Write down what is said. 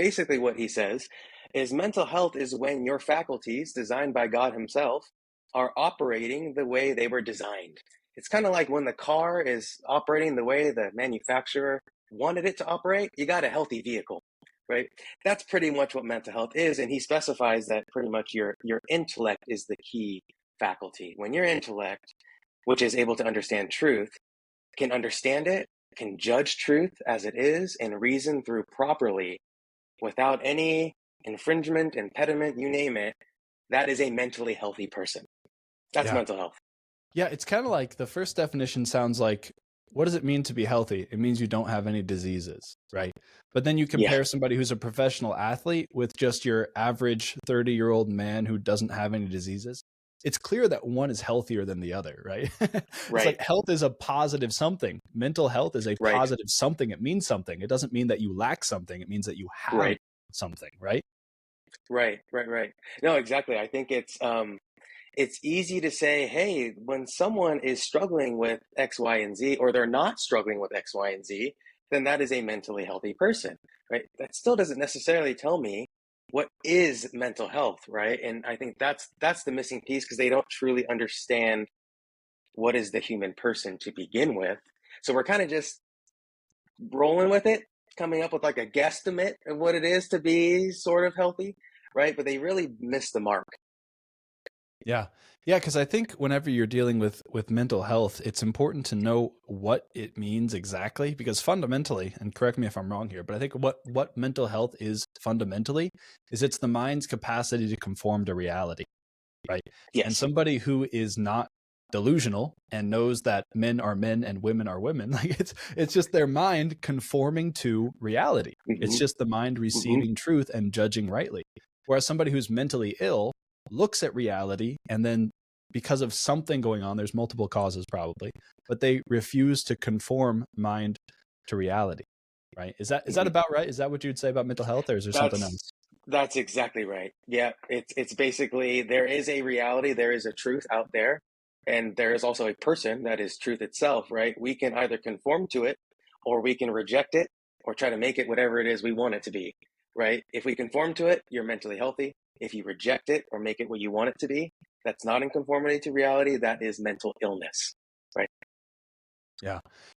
basically what he says is mental health is when your faculties, designed by God Himself, are operating the way they were designed. It's kind of like when the car is operating the way the manufacturer wanted it to operate, you got a healthy vehicle, right? That's pretty much what mental health is. And he specifies that pretty much your intellect is the key faculty. When your intellect, which is able to understand truth, can understand it, can judge truth as it is, and reason through properly without any infringement, impediment, you name it, that is a mentally healthy person. That's Yeah. mental health. Yeah, it's kind of like the first definition sounds like, what does it mean to be healthy? It means you don't have any diseases, right? But then you Yeah, compare somebody who's a professional athlete with just your average 30-year-old man who doesn't have any diseases. It's clear that one is healthier than the other, right? It's right, like health is a positive something. Mental health is a right, positive something. It means something. It doesn't mean that you lack something. It means that you have right, something, right? right. No, exactly. I think it's easy to say, hey, when someone is struggling with X, Y, and Z, or they're not struggling with X, Y, and Z, then that is a mentally healthy person, right? That still doesn't necessarily tell me what is mental health, right? And I think that's the missing piece because they don't truly understand what is the human person to begin with. So we're kind of just rolling with it, coming up with like a guesstimate of what it is to be sort of healthy, right? But they really missed the mark. Yeah. Yeah, because I think whenever you're dealing with mental health, it's important to know what it means exactly. Because fundamentally, and correct me if I'm wrong here, but I think what mental health is fundamentally is it's the mind's capacity to conform to reality, right? And Yes. somebody who is not delusional and knows that men are men and women are women, like it's just their mind conforming to reality. It's Hmm. just the mind Hmm. receiving truth and judging rightly. Whereas somebody who's mentally ill looks at reality and then because of something going on, there's multiple causes probably, but they refuse to conform mind to reality. Right? Is that Hmm. about right? Is that what you'd say about mental health, or is there something That's else? that's exactly right. Yeah, it's basically there is a reality, there is a truth out there, and there is also a person that is truth itself, right? We can either conform to it or we can reject it or try to make it whatever it is we want it to be, right? If we conform to it, you're mentally healthy. If you reject it or make it what you want it to be, that's not in conformity to reality, that is mental illness, right? Yeah.